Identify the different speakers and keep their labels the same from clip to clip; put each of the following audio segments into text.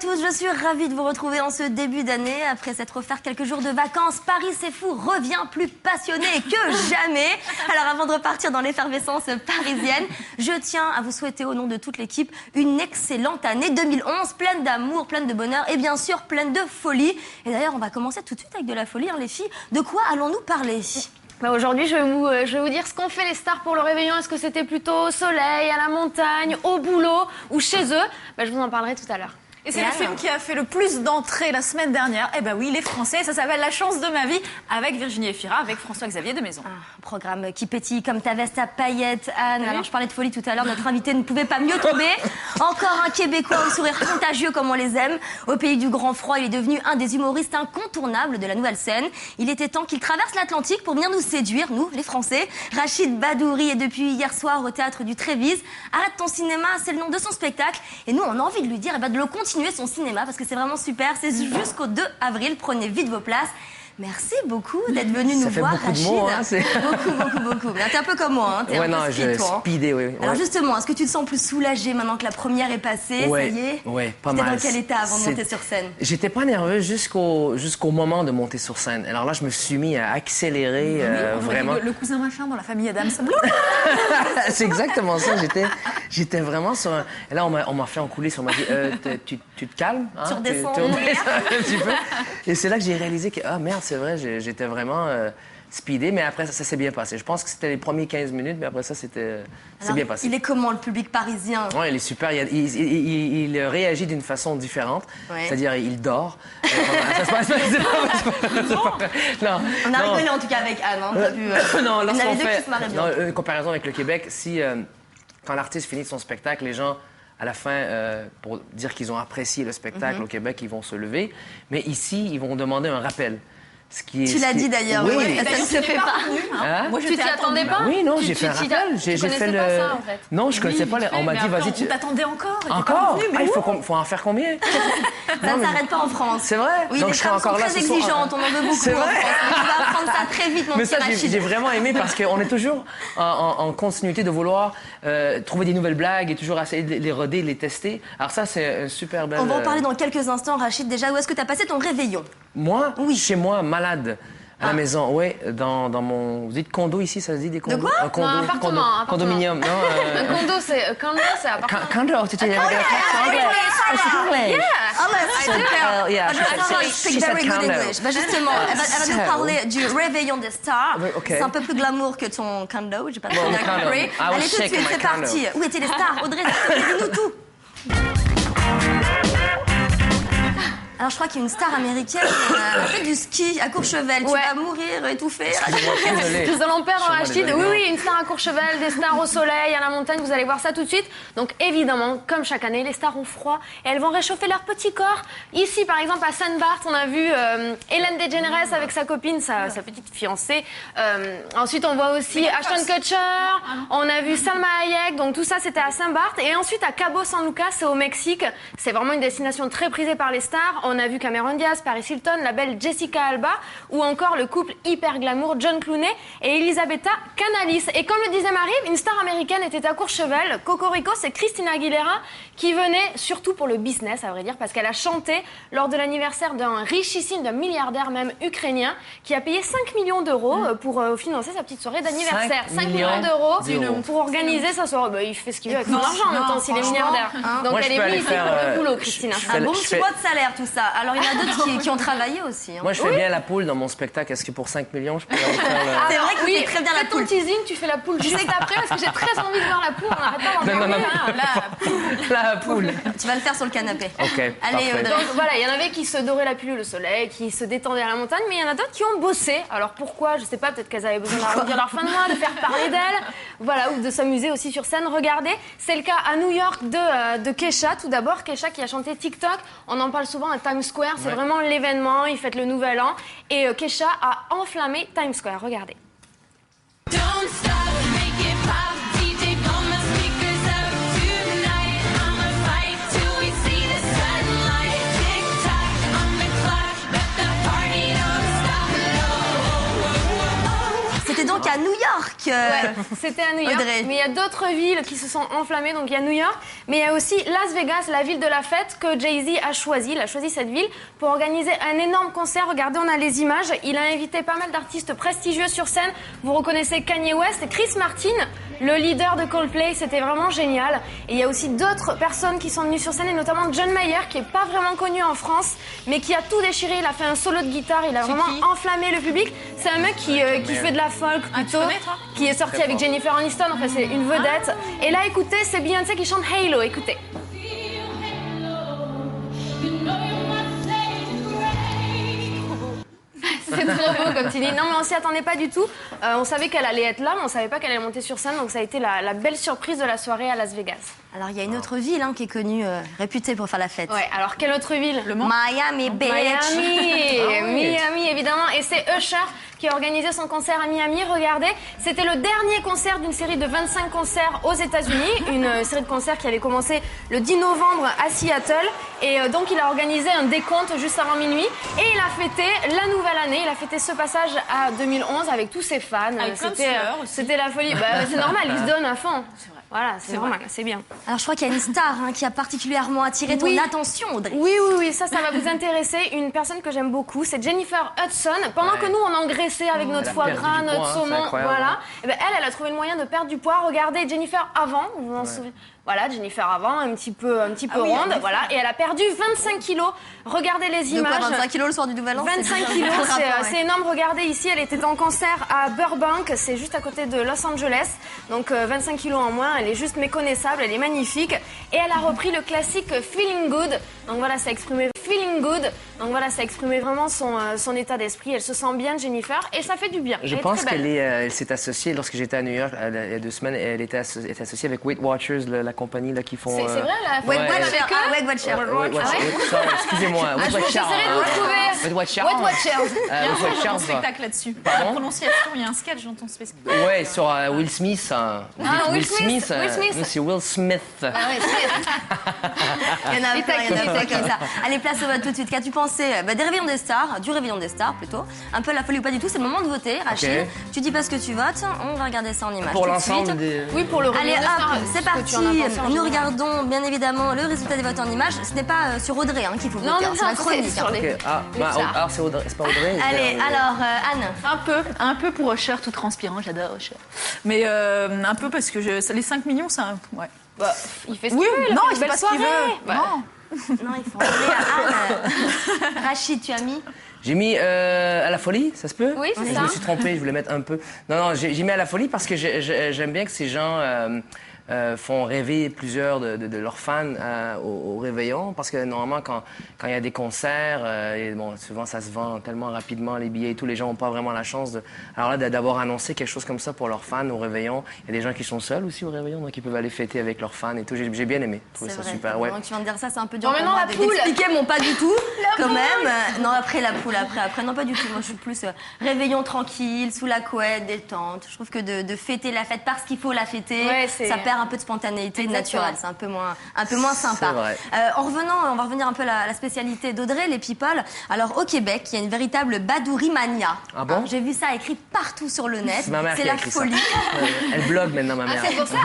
Speaker 1: tous, je suis ravie de vous retrouver en ce début d'année. Après s'être offert quelques jours de vacances, Paris c'est fou revient plus passionné que jamais. Alors avant de repartir dans l'effervescence parisienne, je tiens à vous souhaiter au nom de toute l'équipe une excellente année 2011, pleine d'amour, pleine de bonheur et bien sûr pleine de folie. Et d'ailleurs on va commencer tout de suite avec de la folie, hein, les filles. De quoi allons-nous parler ?
Speaker 2: Aujourd'hui, je vais vous dire ce qu'ont fait les stars pour le réveillon. Est-ce que c'était plutôt au soleil, à la montagne, au boulot ou chez eux ? Je vous en parlerai tout à l'heure.
Speaker 3: Et c'est le film qui a fait le plus d'entrées la semaine dernière. Eh ben oui, les Français, ça s'appelle La chance de ma vie, avec Virginie Efira, avec François-Xavier de Maison.
Speaker 1: Un programme qui pétille comme ta veste à paillettes, Anne. Alors je parlais de folie tout à l'heure, notre invité ne pouvait pas mieux tomber. Encore un Québécois au sourire contagieux comme on les aime. Au pays du grand froid, il est devenu un des humoristes incontournables de la nouvelle scène. Il était temps qu'il traverse l'Atlantique pour venir nous séduire, nous, les Français. Rachid Badouri est depuis hier soir au théâtre du Trévise. Arrête ton cinéma, c'est le nom de son spectacle. Et nous, on a envie de lui dire de le continuer son cinéma parce que c'est vraiment super. C'est jusqu'au 2 avril. Prenez vite vos places. Merci beaucoup d'être venu nous voir, Rachid.
Speaker 4: Ça fait beaucoup de mots, hein,
Speaker 1: Beaucoup. T'es un peu comme moi, hein. T'es un peu speed, toi.
Speaker 4: Speedé, oui.
Speaker 1: Alors justement, est-ce que tu te sens plus soulagé maintenant que la première est passée?
Speaker 4: Ouais,
Speaker 1: ça y est?
Speaker 4: Ouais, pas
Speaker 1: mal.
Speaker 4: mal.
Speaker 1: T'étais dans quel état avant de monter sur scène?
Speaker 4: J'étais pas nerveux jusqu'au moment de monter sur scène. Alors là, je me suis mis à accélérer vraiment.
Speaker 3: Le cousin machin dans la famille Adams.
Speaker 4: C'est exactement ça. J'étais vraiment sur un... Et là, on m'a fait en coulisses. On m'a dit, tu te calmes, hein?
Speaker 1: Tu redescends.
Speaker 4: Tu un petit peu. Et c'est là que j'ai réalisé que, merde, c'est vrai, j'étais vraiment speedé, mais après ça s'est bien passé. Je pense que c'était les premiers 15 minutes, mais après ça, c'est bien passé.
Speaker 1: Il est comment, le public parisien?
Speaker 4: Ouais, il est super. Il réagit d'une façon différente. Ouais. C'est-à-dire, il dort. Ça se passe non.
Speaker 1: On a rigolé en tout cas avec Anne. Hein,
Speaker 4: non, lorsqu'on fait une comparaison avec le Québec, si quand l'artiste finit son spectacle, les gens à la fin, pour dire qu'ils ont apprécié le spectacle au Québec, ils vont se lever. Mais ici, ils vont demander un rappel.
Speaker 1: Tu l'as dit d'ailleurs,
Speaker 4: oui.
Speaker 1: Ça ne se fait pas.
Speaker 4: Hein?
Speaker 2: Moi, tu t'y attendais pas?
Speaker 4: Oui, non, j'ai fait un rappel.
Speaker 2: Tu connaissais pas ça, en fait.
Speaker 4: Non, je connaissais pas. On m'a dit, vas-y.
Speaker 3: On t'attendait encore?
Speaker 4: Encore? Il faut en faire combien?
Speaker 1: Ça ne s'arrête pas en France.
Speaker 4: C'est vrai?
Speaker 1: Oui, les femmes sont très exigeantes, on en veut beaucoup.
Speaker 4: C'est vrai?
Speaker 1: On va apprendre ça très vite, mon petit Rachid.
Speaker 4: J'ai vraiment aimé parce qu'on est toujours en continuité de vouloir trouver des nouvelles blagues et toujours essayer de les roder, de les tester. Alors ça, c'est un super bel...
Speaker 1: On va en parler dans quelques instants, Rachid. Déjà, où est-ce que tu as passé ton réveillon?
Speaker 4: Moi? Oui. Chez moi, malade. À la maison, oui, dans mon... Vous dites condo ici, ça se dit des condos?
Speaker 1: De quoi?
Speaker 4: Un condo,
Speaker 2: non, appartement.
Speaker 4: Condominium, non?
Speaker 2: Un condo, c'est appartement.
Speaker 4: Condo, tu dis...
Speaker 1: Yeah, justement, elle va nous parler du réveillon des stars. C'est un peu plus glamour que ton condo, j'ai pas très bien compris. Allez, tout de suite, c'est parti. Où étaient les stars? Audrey, dis-nous tout. Alors, je crois qu'il y a une star américaine qui a fait du ski à Courchevel. Tu vas mourir étouffée.
Speaker 2: Nous allons perdre Rachid. Oui, une star à Courchevel, des stars au soleil, à la montagne. Vous allez voir ça tout de suite. Donc, évidemment, comme chaque année, les stars ont froid et elles vont réchauffer leur petit corps. Ici, par exemple, à Saint-Barth, on a vu Ellen DeGeneres avec sa copine, sa petite fiancée. Ensuite, on voit aussi Ashton Kutcher. On a vu Salma Hayek. Donc, tout ça, c'était à Saint-Barth. Et ensuite, à Cabo San Lucas, c'est au Mexique. C'est vraiment une destination très prisée par les stars. On a vu Cameron Diaz, Paris Hilton, la belle Jessica Alba ou encore le couple hyper glamour John Clooney et Elisabetta Canalis. Et comme le disait Marie, une star américaine était à Courchevel. Cocorico, c'est Christina Aguilera qui venait surtout pour le business, à vrai dire, parce qu'elle a chanté lors de l'anniversaire d'un richissime, d'un milliardaire même ukrainien qui a payé 5 millions d'euros pour financer sa petite soirée d'anniversaire. 5 millions d'euros pour organiser sa soirée. Il fait ce qu'il veut avec son argent en même temps s'il est milliardaire. Donc
Speaker 4: moi,
Speaker 2: elle est venue ici pour le boulot, Christina.
Speaker 1: Un bon petit mois de salaire, tout ça. Alors, il y en a d'autres qui ont travaillé aussi. Hein.
Speaker 4: Moi, je fais bien la poule dans mon spectacle. Est-ce que pour 5 millions, je peux faire
Speaker 1: C'est vrai que tu fais très bien la poule.
Speaker 2: Fais ton teasing, tu fais la poule juste après, parce que j'ai très envie de voir la poule. On n'arrête pas d'en parler.
Speaker 4: La poule.
Speaker 1: Tu vas le faire sur le canapé.
Speaker 4: OK,
Speaker 1: allez,
Speaker 4: donc
Speaker 2: voilà, il y en avait qui se doraient la pilule au soleil, qui se détendaient à la montagne, mais il y en a d'autres qui ont bossé. Alors pourquoi? Je sais pas, peut-être qu'elles avaient besoin d'arrondir leur fin de mois, de faire parler d'elles, voilà, ou de s'amuser aussi sur scène. Regardez, c'est le cas à New York de Kesha. Tout d'abord, Kesha qui a chanté TikTok. On en parle souvent à Times Square, c'est vraiment l'événement, ils fêtent le nouvel an. Et Kesha a enflammé Times Square, regardez.
Speaker 1: C'était donc à à New York.
Speaker 2: Ouais, c'était à New York.
Speaker 1: Audrey.
Speaker 2: Mais il y a d'autres villes qui se sont enflammées. Donc il y a New York, mais il y a aussi Las Vegas, la ville de la fête que Jay-Z a choisie. Il a choisi cette ville pour organiser un énorme concert. Regardez, on a les images. Il a invité pas mal d'artistes prestigieux sur scène. Vous reconnaissez Kanye West, Chris Martin, le leader de Coldplay. C'était vraiment génial. Et il y a aussi d'autres personnes qui sont venues sur scène, et notamment John Mayer, qui est pas vraiment connu en France, mais qui a tout déchiré. Il a fait un solo de guitare. Il a vraiment enflammé le public. C'est un mec qui fait de la folk plutôt, qui est sorti avec Jennifer Aniston. Enfin, c'est une vedette. Et là, écoutez, c'est Beyoncé qui chante Halo. Écoutez. C'est trop beau comme tu dis. Non, mais on s'y attendait pas du tout. On savait qu'elle allait être là, mais on savait pas qu'elle allait monter sur scène. Donc ça a été la belle surprise de la soirée à Las Vegas.
Speaker 1: Alors, il y a une autre ville qui est connue, réputée pour faire la fête.
Speaker 2: Ouais, alors quelle autre ville? Le Mans.
Speaker 1: Miami Beach.
Speaker 2: Miami, évidemment. Et c'est Usher qui a organisé son concert à Miami. Regardez, c'était le dernier concert d'une série de 25 concerts aux États-Unis. Une série de concerts qui avait commencé le 10 novembre à Seattle. Et donc, il a organisé un décompte juste avant minuit. Et il a fêté la nouvelle année. Il a fêté ce passage à 2011 avec tous ses fans. C'était la folie. Bah, c'est normal, il se donne à fond. Voilà, c'est normal, c'est bien.
Speaker 1: Alors, je crois qu'il y a une star qui a particulièrement attiré ton attention, Audrey.
Speaker 2: Oui, ça va vous intéresser. Une personne que j'aime beaucoup, c'est Jennifer Hudson. Pendant que nous, on engraissait avec notre foie gras, notre saumon, voilà. Et ben, elle a trouvé le moyen de perdre du poids. Regardez Jennifer avant, vous vous en souvenez? Voilà, Jennifer avant, un petit peu ronde, voilà. Et elle a perdu 25 kilos. Regardez les images.
Speaker 1: De quoi, 25 kilos le soir du Nouvel An?
Speaker 2: 25 kilos, c'est énorme. Regardez ici, elle était en concert à Burbank, c'est juste à côté de Los Angeles. Donc 25 kilos en moins, elle est juste méconnaissable, elle est magnifique. Et elle a repris le classique Feeling Good. Donc voilà, ça exprimait Feeling Good. Donc voilà, ça exprimait vraiment son état d'esprit. Elle se sent bien, Jennifer, et ça fait du bien.
Speaker 4: Je pense qu'elle s'est associée, lorsque j'étais à New York il y a 2 semaines, elle était associée avec Weight Watchers, la compagnie là, qui font...
Speaker 2: C'est vrai, là?
Speaker 1: Weight Watchers.
Speaker 4: Excusez-moi, Weight Watchers.
Speaker 2: J'essaierai de vous trouver.
Speaker 4: Weight Watchers.
Speaker 3: Il y a un spectacle là-dessus. La prononciation, il y a un sketch dans ton spectacle.
Speaker 4: Ouais, sur Will Smith.
Speaker 2: Will Smith.
Speaker 4: Non, c'est Will Smith.
Speaker 1: Il y en a plein comme ça. Allez, place au vote tout de suite. Qu'as-tu pensé des Réveillons des Stars, du Réveillon des Stars plutôt? Un peu la folie ou pas du tout, c'est le moment de voter. Rachid, tu dis pas ce que tu votes, on va regarder ça en images.
Speaker 4: Pour l'ensemble des...
Speaker 2: Oui, pour le Réveillon des Stars.
Speaker 1: Allez, c'est parti. Nous regardons bien évidemment le résultat des votes en images. Ce n'est pas sur Audrey qu'il faut voter, c'est la chronique.
Speaker 4: Alors c'est pas Audrey.
Speaker 1: Allez, alors Anne.
Speaker 3: Un peu pour Usher, tout transpirant, j'adore Usher. Mais un peu parce que les 5 millions, ça... Ouais.
Speaker 2: Bah, il fait ce qu'il veut.
Speaker 3: Non, il fait pas ce qu'il veut.
Speaker 1: Non, il faut enlever à Anne. Rachid, tu as mis?
Speaker 4: J'ai mis à la folie, ça se peut?
Speaker 2: Oui, c'est ça.
Speaker 4: Je me suis trompé, je voulais mettre un peu. Non, j'ai mis à la folie parce que j'aime bien que ces gens font rêver plusieurs de leurs fans au réveillon. Parce que normalement, quand il y a des concerts, souvent ça se vend tellement rapidement, les billets et tout, les gens n'ont pas vraiment la chance de... Alors là, d'avoir annoncé quelque chose comme ça pour leurs fans au réveillon, il y a des gens qui sont seuls aussi au réveillon, donc ils peuvent aller fêter avec leurs fans et tout. J'ai bien aimé, je trouvais ça super. Ouais.
Speaker 1: Donc tu viens de dire ça, c'est un peu dur
Speaker 2: pour
Speaker 1: pour moi d'expliquer, mon pas du tout,
Speaker 2: quand
Speaker 1: même. Non, après la poule, après, non pas du tout. Moi, je suis plus réveillon tranquille, sous la couette, détente. Je trouve que de fêter la fête parce qu'il faut la fêter, ça perd un peu de spontanéité naturelle. C'est un peu moins sympa.
Speaker 4: Vrai.
Speaker 1: En revenant, on va revenir un peu à la spécialité d'Audrey, les people. Alors au Québec, il y a une véritable badourie mania.
Speaker 4: Ah bon?
Speaker 1: J'ai vu ça écrit partout sur le net.
Speaker 4: C'est
Speaker 1: la folie.
Speaker 4: Elle blogue maintenant, ma mère.
Speaker 2: C'est pour ça,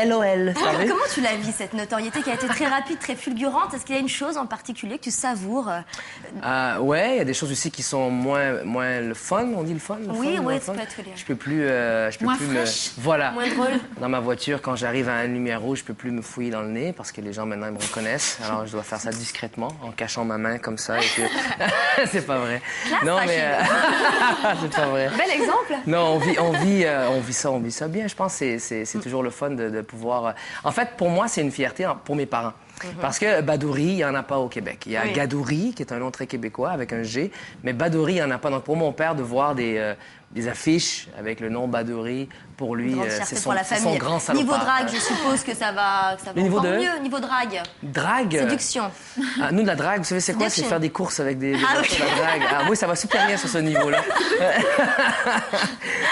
Speaker 4: LOL.
Speaker 1: Comment tu l'as vu, cette notoriété qui a été très rapide, très fulgurante? Est-ce qu'il y a une chose en particulier que tu savoures?
Speaker 4: Ouais, il y a des choses aussi qui sont moins le fun, on dit le fun?
Speaker 1: Oui, ça peut être
Speaker 4: Je peux plus,
Speaker 1: moins fraîche.
Speaker 4: Voilà.
Speaker 1: Moins drôle.
Speaker 4: Dans ma voiture, quand j'arrive à une lumière rouge, je peux plus me fouiller dans le nez parce que les gens maintenant ils me reconnaissent. Alors je dois faire ça discrètement, en cachant ma main comme ça. Et que... c'est pas vrai.
Speaker 1: Non mais
Speaker 4: c'est pas vrai.
Speaker 2: Bel exemple.
Speaker 4: Non, on vit ça bien. Je pense que c'est toujours le fun de pouvoir. En fait, pour moi, c'est une fierté pour mes parents. Parce que Badouri, il n'y en a pas au Québec. Il y a Gadouri, qui est un nom très québécois, avec un G, mais Badouri, il n'y en a pas. Donc pour mon père, de voir des affiches avec le nom Badouri, pour lui, c'est son grand salopard.
Speaker 1: Niveau drague, je suppose que ça va
Speaker 4: niveau
Speaker 1: encore mieux. Niveau drague.
Speaker 4: Drague?
Speaker 1: Séduction.
Speaker 4: Nous, de la drague, vous savez, c'est quoi? C'est faire des courses avec des gens de la drague. Oui, ça va super bien sur ce niveau-là.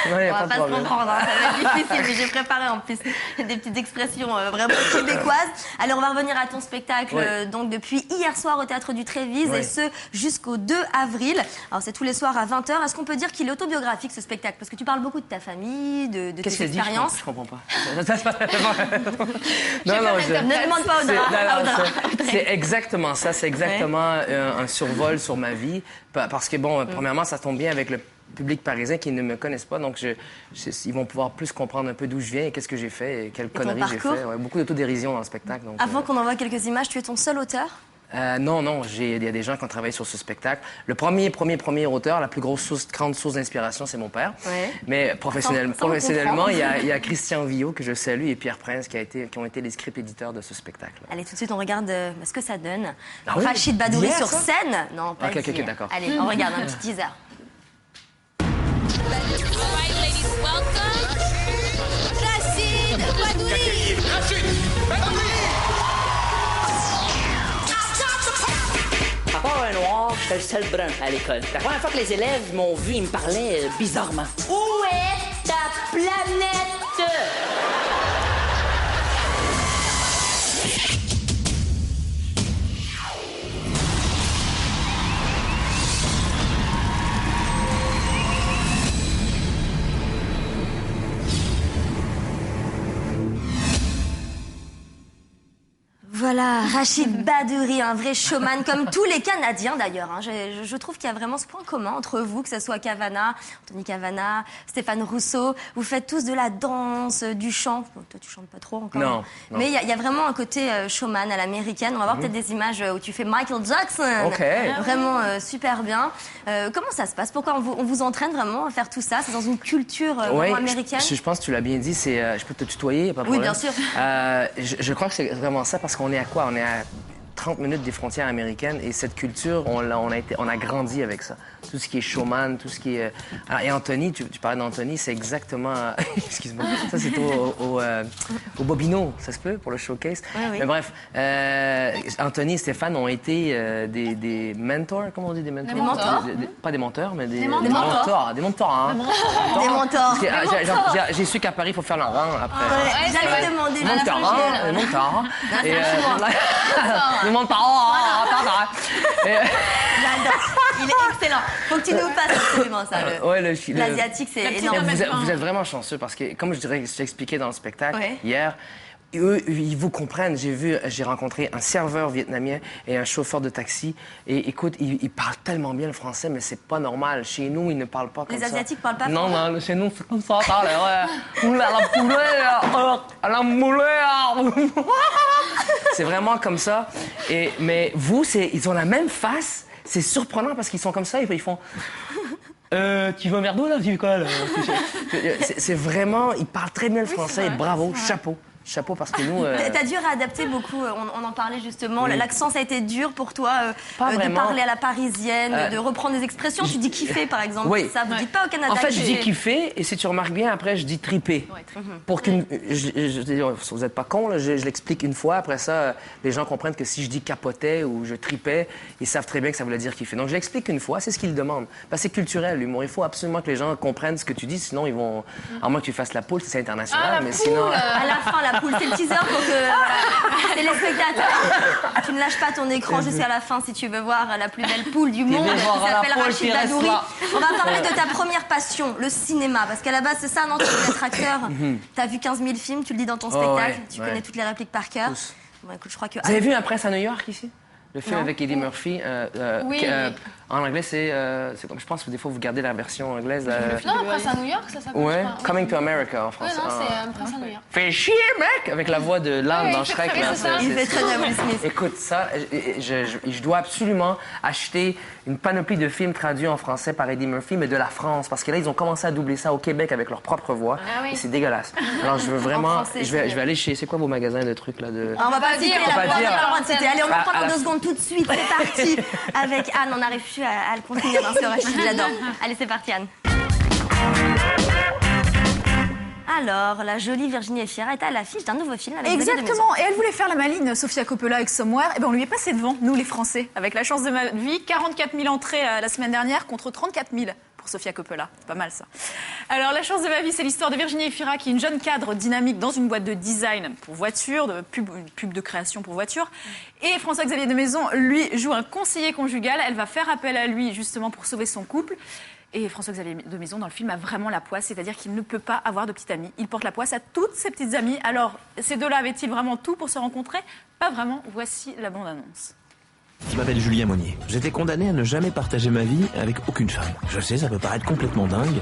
Speaker 1: On va pas se comprendre, ça va être difficile, mais j'ai préparé en plus des petites expressions vraiment québécoises. Alors, on va revenir à ton spectacle, donc depuis hier soir au Théâtre du Trévise, et ce, jusqu'au 2 avril. Alors, c'est tous les soirs à 20h. Est-ce qu'on peut dire qu'il est autobiographique, de ce spectacle? Parce que tu parles beaucoup de ta famille, de tes
Speaker 4: Qu'est-ce qu'elle dit?
Speaker 1: expériences.
Speaker 4: Je comprends pas.
Speaker 1: Ne demande pas Audra.
Speaker 4: C'est exactement ça. C'est exactement un survol sur ma vie. Parce que, bon, premièrement, ça tombe bien avec le public parisien qui ne me connaissent pas. Donc, ils vont pouvoir plus comprendre un peu d'où je viens et qu'est-ce que j'ai fait et quelles conneries j'ai fait. Ouais, beaucoup d'autodérision dans le spectacle. Donc,
Speaker 1: Avant qu'on envoie quelques images, tu es ton seul auteur?
Speaker 4: Non, il y a des gens qui ont travaillé sur ce spectacle. Le premier auteur, la plus grande source d'inspiration, c'est mon père.
Speaker 1: Ouais.
Speaker 4: Mais professionnellement, il y a Christian Villot, que je salue, et Pierre Prince, qui ont été les script éditeurs de ce spectacle.
Speaker 1: Allez, tout de suite, on regarde ce que ça donne.
Speaker 4: Ah oui?
Speaker 1: Rachid Badouri
Speaker 4: Hier,
Speaker 1: sur
Speaker 4: ça?
Speaker 1: scène. Non, pas
Speaker 4: Ok,
Speaker 1: hier.
Speaker 4: d'accord.
Speaker 1: Allez, on regarde un petit teaser.
Speaker 5: À part un noir, j'étais le seul brun à l'école. La première fois que les élèves m'ont vu, ils me parlaient bizarrement. Où est ta planète?
Speaker 1: Voilà, Rachid Badouri, un vrai showman, comme tous les Canadiens d'ailleurs. Hein. Je trouve qu'il y a vraiment ce point commun entre vous, que ce soit Anthony Cavana, Stéphane Rousseau. Vous faites tous de la danse, du chant. Bon, toi, tu chantes pas trop encore.
Speaker 4: Non.
Speaker 1: Mais il y a vraiment un côté showman à l'américaine. On va voir peut-être des images où tu fais Michael Jackson.
Speaker 4: OK.
Speaker 1: Vraiment super bien. Comment ça se passe? Pourquoi on vous entraîne vraiment à faire tout ça? C'est dans une culture vraiment américaine?
Speaker 4: Je pense que tu l'as bien dit. Je peux te tutoyer, pas de
Speaker 1: Oui,
Speaker 4: problème.
Speaker 1: bien sûr.
Speaker 4: Je crois que c'est vraiment ça parce qu'on est à quoi? On est à 30 minutes des frontières américaines et cette culture, on a grandi avec ça. Tout ce qui est showman, tout ce qui est... Alors, et Anthony, tu parlais d'Anthony, c'est exactement... Excuse-moi, ça c'est au Bobino, ça se peut, pour le showcase.
Speaker 1: Oui.
Speaker 4: Mais bref, Anthony et Stéphane ont été des mentors, comment on dit des mentors?
Speaker 1: Des mentors.
Speaker 4: Pas des menteurs, mais des
Speaker 1: mentors.
Speaker 4: mentors. Des mentors, hein.
Speaker 1: Des mentors.
Speaker 4: Parce que, j'ai su qu'à Paris, il faut faire le rang après.
Speaker 1: J'allais demander.
Speaker 4: Des mentors. Des mentors.
Speaker 1: J'adore. Il est excellent. Faut que tu nous fasses absolument ça. L'asiatique, c'est énorme.
Speaker 4: Vous êtes vraiment chanceux parce que, comme je t'ai expliqué dans le spectacle hier, eux, ils vous comprennent. J'ai rencontré un serveur vietnamien et un chauffeur de taxi. Et écoute, ils parlent tellement bien le français, mais c'est pas normal. Chez nous, ils ne parlent pas comme ça.
Speaker 1: Les Asiatiques parlent pas
Speaker 4: Non,
Speaker 1: français?
Speaker 4: non, chez nous, c'est comme ça. C'est vraiment comme ça. Mais vous, ils ont la même face. C'est surprenant parce qu'ils sont comme ça. Ils font... tu veux un verre d'eau, là? Tu veux quoi, là? C'est vraiment... Ils parlent très bien le français. Et bravo, chapeau. Chapeau parce que nous...
Speaker 1: T'as dû réadapter beaucoup, on en parlait justement.
Speaker 4: Oui.
Speaker 1: L'accent, ça a été dur pour toi
Speaker 4: Pas
Speaker 1: de
Speaker 4: vraiment.
Speaker 1: parler à la parisienne, de reprendre des expressions. Tu dis kiffer, par exemple.
Speaker 4: Oui.
Speaker 1: Ça, vous dites pas au Canada.
Speaker 4: En fait, je dis
Speaker 1: kiffer.
Speaker 4: kiffer, et si tu remarques bien, après, je dis triper. Pour qu'une... Vous n'êtes pas con, là, je l'explique une fois. Après ça, les gens comprennent que si je dis capotais ou je tripais, ils savent très bien que ça voulait dire kiffer. Donc, je l'explique une fois, c'est ce qu'ils demandent. Parce que c'est culturel, l'humour. Il faut absolument que les gens comprennent ce que tu dis, sinon ils vont... À moins que tu fasses la poule, c'est international, mais sinon...
Speaker 1: À la fin, la poule, c'est le teaser pour que les spectateurs... Tu ne lâches pas ton écran jusqu'à la fin si tu veux voir la plus belle poule du monde.
Speaker 4: veux voir
Speaker 1: Qui
Speaker 4: la
Speaker 1: s'appelle
Speaker 4: poule
Speaker 1: Rachid
Speaker 4: qui reste
Speaker 1: Badouri.
Speaker 4: là.
Speaker 1: On va parler de ta première passion, le cinéma. Parce qu'à la base, c'est ça, non? Tu veux être acteur. T'as vu 15 000 films, tu le dis dans ton spectacle.
Speaker 4: ouais,
Speaker 1: Tu
Speaker 4: ouais.
Speaker 1: connais toutes les répliques par cœur.
Speaker 4: Tous.
Speaker 1: Bon, écoute, je crois que...
Speaker 4: Vous avez vu Un prince à New York, ici? Le film
Speaker 1: Non.
Speaker 4: avec Eddie Murphy.
Speaker 2: Oui.
Speaker 4: En anglais, c'est comme... Je pense que des fois, vous gardez la version anglaise.
Speaker 2: Non, un prince à New York, ça s'appelle.
Speaker 4: Ouais,
Speaker 2: je crois.
Speaker 4: Coming to America en
Speaker 2: Ouais,
Speaker 4: français.
Speaker 2: non, c'est un prince à New York.
Speaker 4: Fais chier, mec! Avec la voix de l'âne
Speaker 2: Oui,
Speaker 4: dans
Speaker 2: c'est
Speaker 4: Shrek.
Speaker 2: très
Speaker 4: là,
Speaker 2: bien, c'est ça.
Speaker 1: Il fait très bien Will Smith.
Speaker 4: Écoute, ça, je dois absolument acheter une panoplie de films traduits en français par Eddie Murphy, mais de la France. Parce que là, ils ont commencé à doubler ça au Québec avec leur propre voix.
Speaker 2: Ah oui.
Speaker 4: Et c'est dégueulasse. Alors, je veux vraiment...
Speaker 1: français,
Speaker 4: je vais aller chez... C'est quoi vos magasins de trucs, là?
Speaker 1: On va pas citer,
Speaker 2: on
Speaker 1: la
Speaker 2: va
Speaker 1: voix, on
Speaker 2: dire.
Speaker 1: n'a pas le droit de citer. Allez, on va
Speaker 4: À
Speaker 1: prendre en
Speaker 4: la
Speaker 1: 2 secondes tout de suite. C'est parti avec Anne. On n'arrive plus à le contenir, hein, ce Rachid, j'adore. Allez, c'est parti, Anne. Alors, la jolie Virginie Efira est à l'affiche d'un nouveau film avec Xavier Domaison.
Speaker 3: Exactement, et elle voulait faire la maline, Sofia Coppola avec Somewhere, et ben on lui est passé devant, nous les Français, avec La chance de ma vie, 44 000 entrées la semaine dernière contre 34 000 pour Sofia Coppola, c'est pas mal ça. Alors La chance de ma vie, c'est l'histoire de Virginie Efira qui est une jeune cadre dynamique dans une boîte de design pour voitures, une pub de création pour voitures, et François-Xavier de Maison, lui, joue un conseiller conjugal, elle va faire appel à lui justement pour sauver son couple. Et François-Xavier de Maison, dans le film, a vraiment la poisse, c'est-à-dire qu'il ne peut pas avoir de petite amie. Il porte la poisse à toutes ses petites amies. Alors, ces deux-là avaient-ils vraiment tout pour se rencontrer? Pas vraiment. Voici la bande-annonce.
Speaker 6: Je m'appelle Julien Monnier. J'étais condamné à ne jamais partager ma vie avec aucune femme. Je sais, ça peut paraître complètement dingue.